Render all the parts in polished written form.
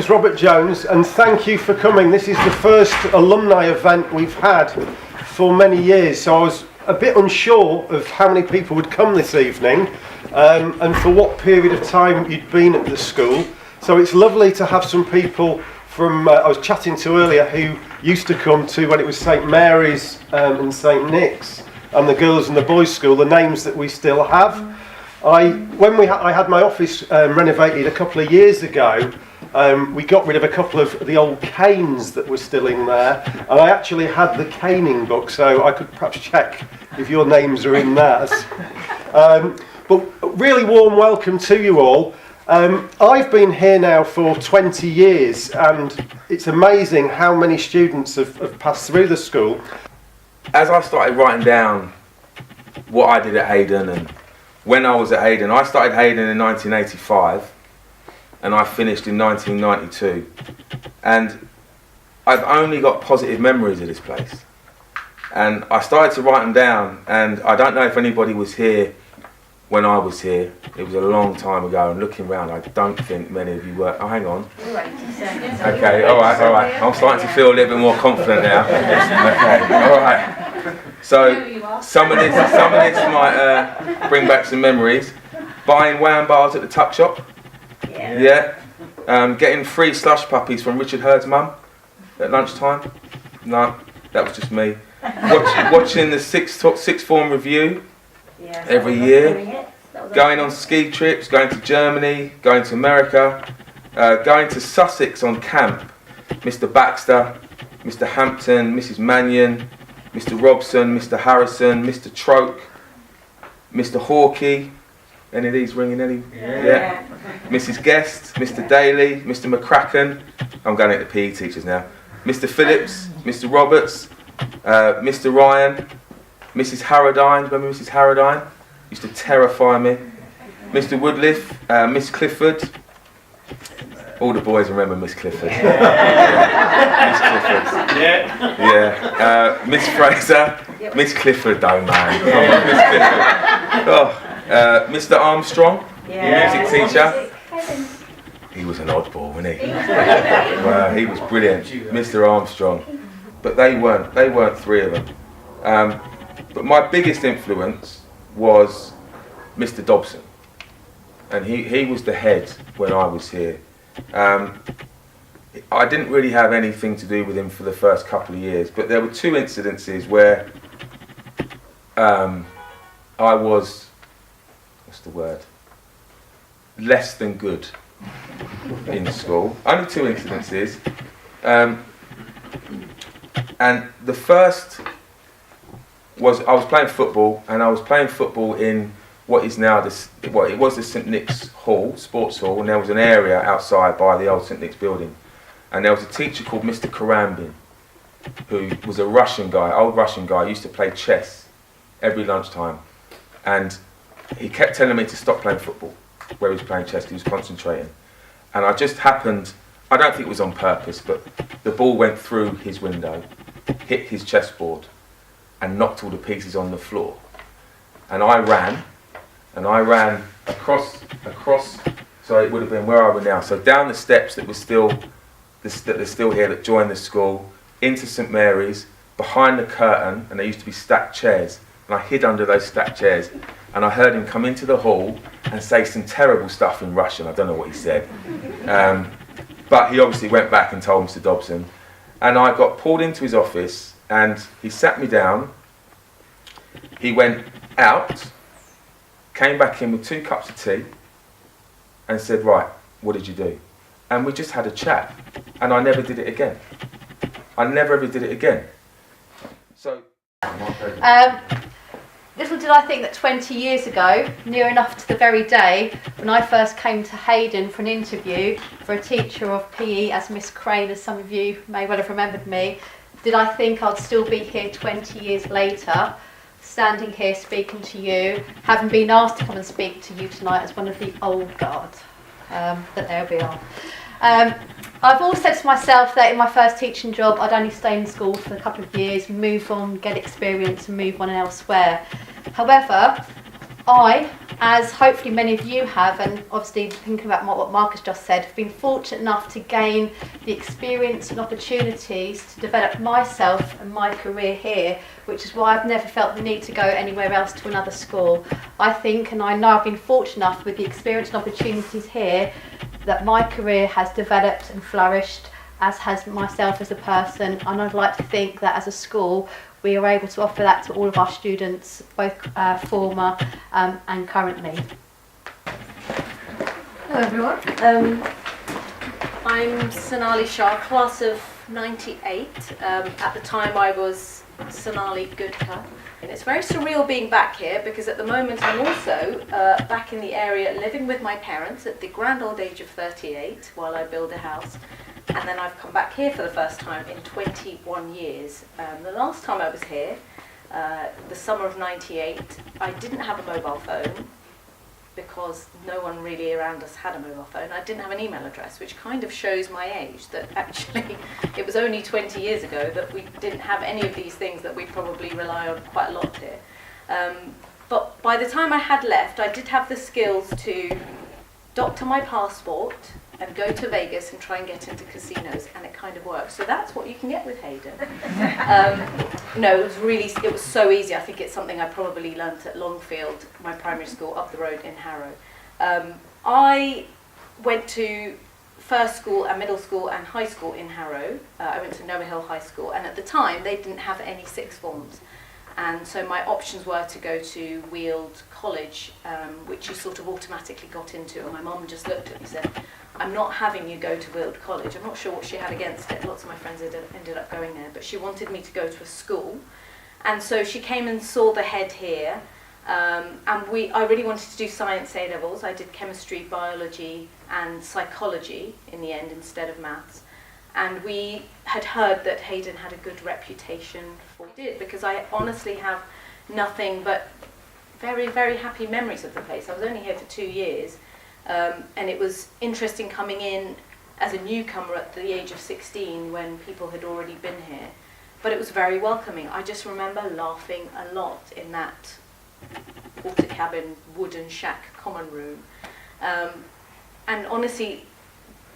name's Robert Jones, and thank you for coming. This is the first alumni event we've had for many years, so I was a bit unsure of how many people would come this evening and for what period of time you'd been at the school. So it's lovely to have some people from, I was chatting to earlier, who used to come to when it was St Mary's and St Nick's and the girls and the boys school, the names that we still have. I had my office renovated a couple of years ago, we got rid of a couple of the old canes that were still in there, and I actually had the caning book, so I could perhaps check if your names are in that. But really warm welcome to you all. I've been here now for 20 years, and it's amazing how many students have passed through the school. As I started writing down what I did at Haydon and when I was at Haydon, I started Haydon in 1985 and I finished in 1992, and I've only got positive memories of this place. And I started to write them down, and I don't know if anybody was here when I was here. It was a long time ago, and looking around, I don't think many of you were. Oh, hang on. Okay, all right. I'm starting to feel a little bit more confident now. Okay, all right. So some of this might bring back some memories. Buying wham bars at the tuck shop. Yeah. Getting free slush puppies from Richard Hurd's mum at lunchtime. No, that was just me. Watching the sixth form review every year. Going on ski trips, going to Germany, going to America, going to Sussex on camp. Mr. Baxter, Mr. Hampton, Mrs. Mannion, Mr. Robson, Mr. Harrison, Mr. Troke, Mr. Hawkey. Any of these ringing any? Yeah. Mrs. Guest, Mr. Daly, Mr. McCracken. I'm going at the PE teachers now. Mr. Phillips, Mr. Roberts, Mr. Ryan, Mrs. Haydon. Remember Mrs. Haydon? Used to terrify me. Mr. Woodliff, Miss Clifford. All the boys remember Miss Clifford. Miss Clifford. Yeah. Miss Fraser. Miss Clifford though, man. Miss Clifford. Oh. Mr. Armstrong, music teacher. He was an oddball, wasn't he? Wow, he was brilliant, Mr. Armstrong. But they weren't three of them. But my biggest influence was Mr. Dobson, and he was the head when I was here. I didn't really have anything to do with him for the first couple of years, but there were two incidences where I was, less than good in school. Only two incidences. And the first was I was playing football, and I was playing football in what is now it was the St Nick's Hall, sports hall, and there was an area outside by the old St Nick's building. And there was a teacher called Mr. Karambin, who was a Russian guy, old Russian guy, used to play chess every lunchtime. And he kept telling me to stop playing football where he was playing chess, he was concentrating. And I just happened, I don't think it was on purpose, but the ball went through his window, hit his chessboard, and knocked all the pieces on the floor. And I ran across, so it would have been where I were now, so down the steps that are still here, that joined the school, into St Mary's, behind the curtain, and there used to be stacked chairs, and I hid under those stacked chairs. And I heard him come into the hall and say some terrible stuff in Russian. I don't know what he said. But he obviously went back and told Mr. Dobson. And I got pulled into his office, and he sat me down. He went out, came back in with 2 cups of tea, and said, "Right, what did you do?" And we just had a chat. And I never did it again. I never ever did it again. So... Little did I think that 20 years ago, near enough to the very day when I first came to Haydon for an interview for a teacher of PE as Miss Crane, as some of you may well have remembered me, did I think I'd still be here 20 years later, standing here speaking to you, having been asked to come and speak to you tonight as one of the old guard. But there we are. I've always said to myself that in my first teaching job I'd only stay in school for a couple of years, move on, get experience and move on elsewhere. However, I, as hopefully many of you have, and obviously thinking about what Marcus just said, have been fortunate enough to gain the experience and opportunities to develop myself and my career here, which is why I've never felt the need to go anywhere else to another school. I think, and I know I've been fortunate enough with the experience and opportunities here, that my career has developed and flourished, as has myself as a person, and I'd like to think that as a school we are able to offer that to all of our students, both former and currently. Hello everyone, I'm Sonali Shah, class of 98. At the time I was Sonali Gudka, and it's very surreal being back here because at the moment I'm also back in the area living with my parents at the grand old age of 38 while I build a house. And then I've come back here for the first time in 21 years. The last time I was here, the summer of 98, I didn't have a mobile phone because no one really around us had a mobile phone. I didn't have an email address, which kind of shows my age, that actually it was only 20 years ago that we didn't have any of these things that we probably rely on quite a lot here. But by the time I had left, I did have the skills to doctor my passport and go to Vegas and try and get into casinos, and it kind of worked. So that's what you can get with Haydon. No, it was so easy. I think it's something I probably learnt at Longfield, my primary school up the road in Harrow. I went to first school and middle school and high school in Harrow. I went to Noah Hill High School, and at the time they didn't have any sixth forms. And so my options were to go to Weald College, which you sort of automatically got into. And my mum just looked at me and said, I'm not having you go to Weald College. I'm not sure what she had against it. Lots of my friends ended up going there. But she wanted me to go to a school. And so she came and saw the head here. And I really wanted to do science A-levels. I did chemistry, biology and psychology in the end instead of maths. And we had heard that Haydon had a good reputation for it, because I honestly have nothing but very, very happy memories of the place. I was only here for 2 years, and it was interesting coming in as a newcomer at the age of 16 when people had already been here. But it was very welcoming. I just remember laughing a lot in that water cabin, wooden shack common room. And honestly,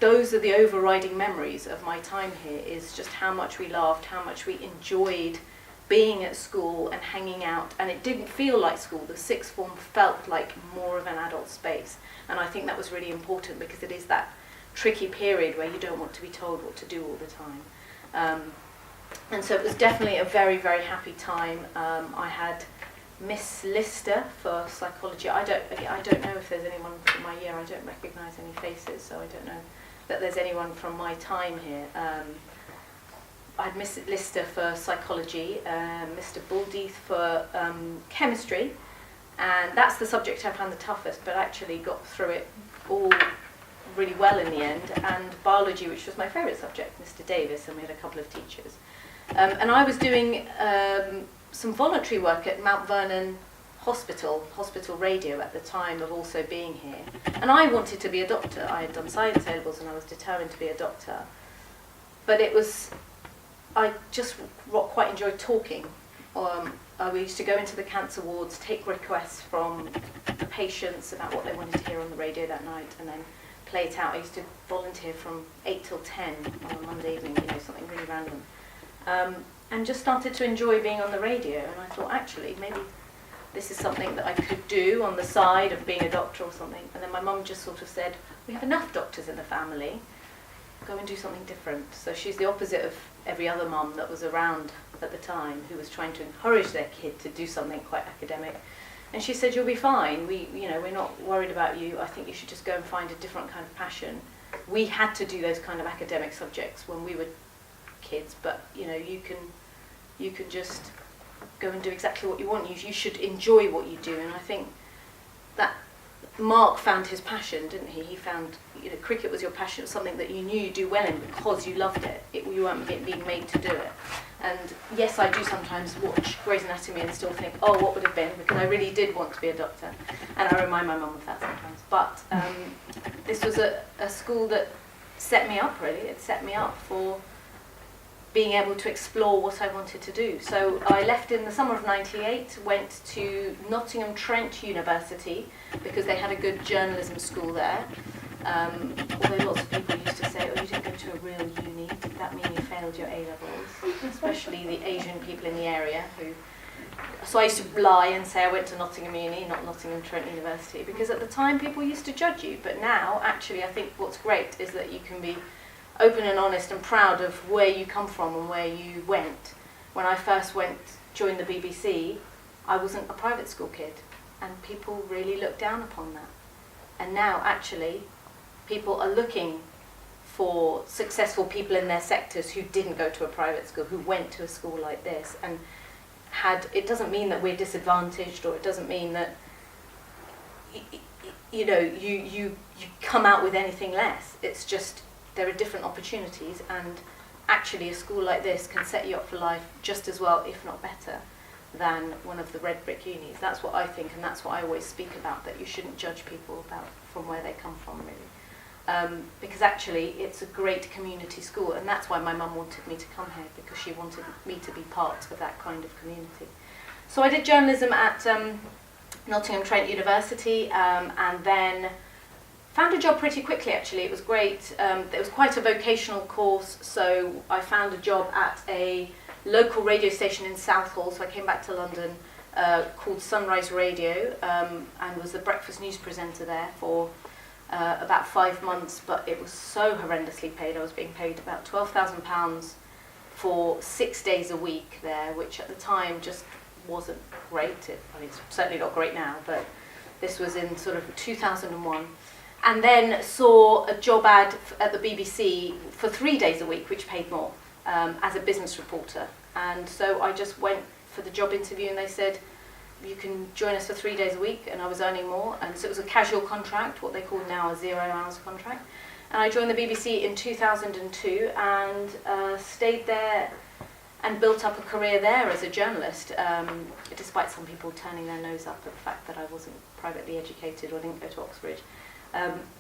those are the overriding memories of my time here, is just how much we laughed, how much we enjoyed being at school and hanging out. And it didn't feel like school. The sixth form felt like more of an adult space. And I think that was really important because it is that tricky period where you don't want to be told what to do all the time. And so it was definitely a very, very happy time. I had Miss Lister for psychology. I don't know if there's anyone from my year. I don't recognise any faces, so I don't know that there's anyone from my time here. I had Miss Lister for psychology, Mr. Buldeith for chemistry, and that's the subject I found the toughest, but actually got through it all really well in the end. And biology, which was my favourite subject, Mr. Davis, and we had a couple of teachers. And I was doing some voluntary work at Mount Vernon Hospital radio at the time of also being here. And I wanted to be a doctor. I had done science A-levels and I was determined to be a doctor. But I just quite enjoyed talking. We used to go into the cancer wards, take requests from the patients about what they wanted to hear on the radio that night, and then play it out. I used to volunteer from 8 till 10 on a Monday evening, something really random. And just started to enjoy being on the radio, and I thought, actually, maybe this is something that I could do on the side of being a doctor or something. And then my mum just sort of said, we have enough doctors in the family, go and do something different. So she's the opposite of every other mum that was around at the time who was trying to encourage their kid to do something quite academic. And she said, you'll be fine, we're not worried about you, I think you should just go and find a different kind of passion. We had to do those kind of academic subjects when we were kids, but you can just go and do exactly what you want. You should enjoy what you do. And I think that Mark found his passion, didn't he? He found cricket was your passion, something that you knew you do well in because you loved it. You weren't being made to do it. And yes, I do sometimes watch Grey's Anatomy and still think, oh, what would have been, because I really did want to be a doctor. And I remind my mum of that sometimes. But this was a school that set me up, really. It set me up for being able to explore what I wanted to do. So I left in the summer of '98, went to Nottingham Trent University because they had a good journalism school there. Although lots of people used to say, oh, you didn't go to a real uni, did that mean you failed your A-levels? Especially the Asian people in the area who... So I used to lie and say I went to Nottingham Uni, not Nottingham Trent University, because at the time people used to judge you. But now, actually, I think what's great is that you can be open and honest and proud of where you come from and where you went. When I first joined the BBC, I wasn't a private school kid, and people really looked down upon that. And now, actually, people are looking for successful people in their sectors who didn't go to a private school, who went to a school like this, and it doesn't mean that we're disadvantaged, or it doesn't mean that you come out with anything less. It's just there are different opportunities, and actually a school like this can set you up for life just as well, if not better, than one of the red brick unis. That's what I think, and that's what I always speak about, that you shouldn't judge people from where they come from, really. Because actually it's a great community school, and that's why my mum wanted me to come here, because she wanted me to be part of that kind of community. So I did journalism at Nottingham Trent University, and then found a job pretty quickly, actually. It was great. It was quite a vocational course, so I found a job at a local radio station in Southall, so I came back to London, called Sunrise Radio, and was the breakfast news presenter there for about 5 months, but it was so horrendously paid. I was being paid about £12,000 for 6 days a week there, which at the time just wasn't great. It's certainly not great now, but this was in sort of 2001. And then saw a job ad at the BBC for 3 days a week, which paid more, as a business reporter. And so I just went for the job interview, and they said, you can join us for 3 days a week, and I was earning more. And so it was a casual contract, what they call now a 0 hours contract. And I joined the BBC in 2002 and stayed there and built up a career there as a journalist, despite some people turning their nose up at the fact that I wasn't privately educated or didn't go to Oxbridge.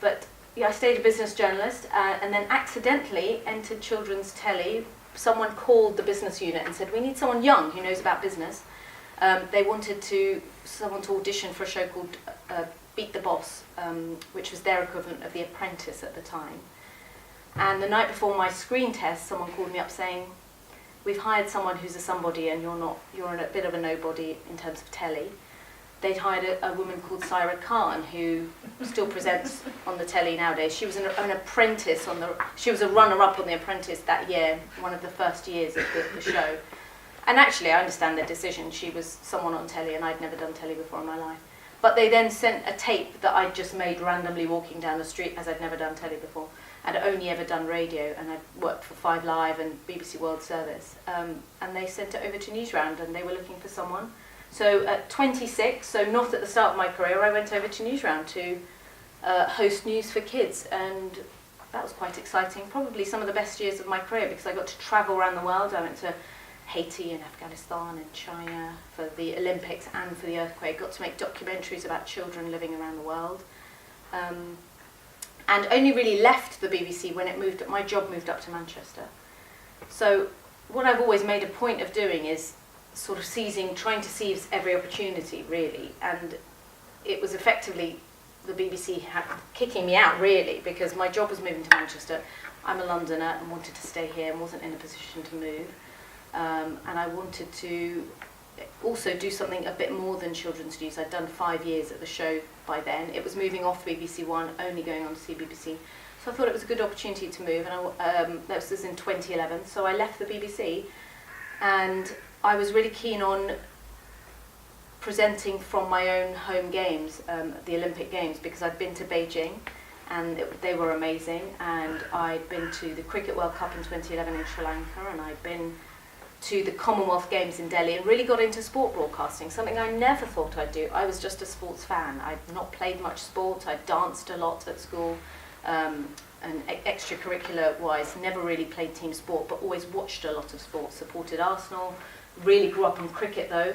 But yeah, I stayed a business journalist, and then accidentally entered children's telly. Someone called the business unit and said, we need someone young who knows about business. They wanted someone to audition for a show called Beat the Boss, which was their equivalent of The Apprentice at the time. And the night before my screen test, someone called me up saying, we've hired someone who's a somebody, and you're a bit of a nobody in terms of telly. They'd hired a woman called Syra Khan, who still presents on the telly nowadays. She was an apprentice she was a runner-up on The Apprentice that year, one of the first years of the show. And actually, I understand their decision. She was someone on telly, and I'd never done telly before in my life. But they then sent a tape that I'd just made randomly walking down the street, as I'd never done telly before. I'd only ever done radio, and I'd worked for 5 Live and BBC World Service. And they sent it over to Newsround, and they were looking for someone. So at 26, so not at the start of my career, I went over to Newsround to host news for kids, and that was quite exciting. Probably some of the best years of my career, because I got to travel around the world. I went to Haiti and Afghanistan and China for the Olympics and for the earthquake. Got to make documentaries about children living around the world. And only really left the BBC when my job moved up to Manchester. So what I've always made a point of doing is sort of trying to seize every opportunity, really. And it was effectively the BBC kicking me out, really, because my job was moving to Manchester. I'm a Londoner and wanted to stay here and wasn't in a position to move. And I wanted to also do something a bit more than children's news. I'd done 5 years at the show by then. It was moving off BBC One, only going on to CBBC. So I thought it was a good opportunity to move, and that was in 2011. So I left the BBC, and I was really keen on presenting from my own home games, the Olympic Games, because I'd been to Beijing, and they were amazing. And I'd been to the Cricket World Cup in 2011 in Sri Lanka, and I'd been to the Commonwealth Games in Delhi, and really got into sport broadcasting, something I never thought I'd do. I was just a sports fan. I'd not played much sport. I danced a lot at school, and extracurricular-wise, never really played team sport, but always watched a lot of sport, supported Arsenal, really grew up on cricket though.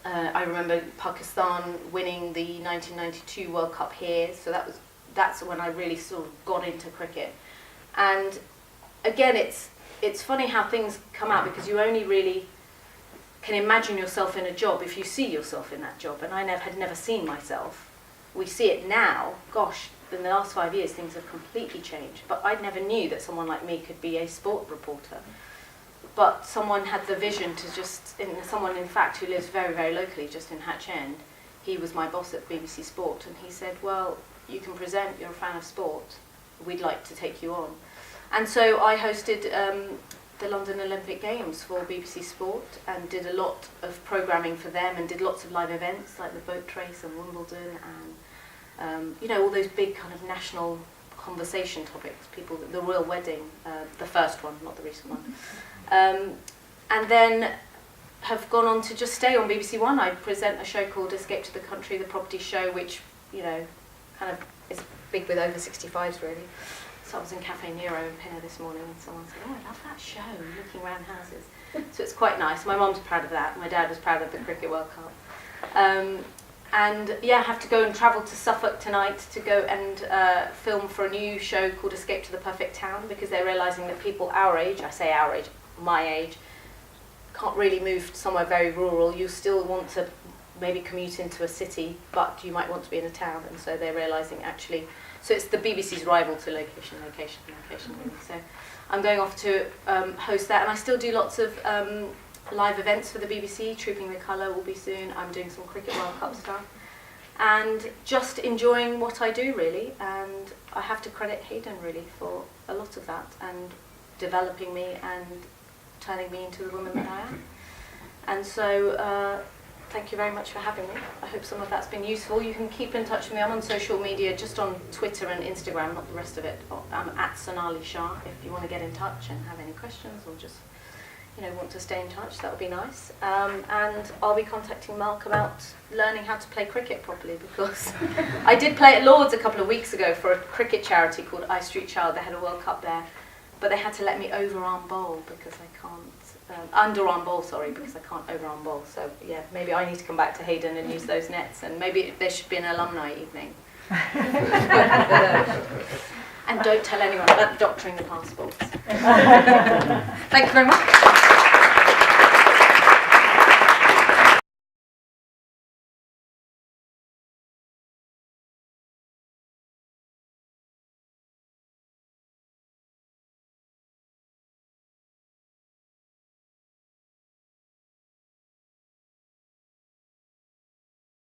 I remember Pakistan winning the 1992 World Cup here, so that's when I really sort of got into cricket. And again, it's funny how things come out, because you only really can imagine yourself in a job if you see yourself in that job. And I had never seen myself. We see it now. Gosh, in the last 5 years, things have completely changed. But I never knew that someone like me could be a sport reporter. But someone had the vision to someone in fact who lives very, very locally, just in Hatch End. He was my boss at BBC Sport, and he said, well, you can present, you're a fan of sport, we'd like to take you on. And so I hosted the London Olympic Games for BBC Sport, and did a lot of programming for them, and did lots of live events like the boat race and Wimbledon, and all those big kind of national conversation topics, the royal wedding, the first one, not the recent one. And then have gone on to just stay on BBC One. I present a show called Escape to the Country, the property show, which, kind of is big with over 65s really. So I was in Cafe Nero in Pinner this morning, and someone said, oh, I love that show, looking around houses. So it's quite nice. My mum's proud of that. My dad was proud of the Cricket World Cup. And yeah, I have to go and travel to Suffolk tonight to go and film for a new show called Escape to the Perfect Town, because they're realising that people our age, I say our age, my age, can't really move somewhere very rural. You still want to maybe commute into a city, but you might want to be in a town, and so they're realising actually, so it's the BBC's rival to location really. So I'm going off to host that, and I still do lots of live events for the BBC. Trooping the Colour will be soon. I'm doing some Cricket World Cup stuff, and just enjoying what I do really. And I have to credit Haydon really for a lot of that, and developing me and turning me into the woman that I am. And so thank you very much for having me. I hope some of that's been useful. You can keep in touch with me. I'm on social media, just on Twitter and Instagram, not the rest of it. I'm at Sonali Shah if you want to get in touch and have any questions, or just want to stay in touch. That would be nice. And I'll be contacting Mark about learning how to play cricket properly, because I did play at Lord's a couple of weeks ago for a cricket charity called I Street Child. They had a World Cup there, but they had to let me overarm bowl because I can't. Underarm bowl, sorry, because I can't overarm bowl. So yeah, maybe I need to come back to Haydon and use those nets, and maybe there should be an alumni evening. And don't tell anyone about doctoring the passports. Thank you very much.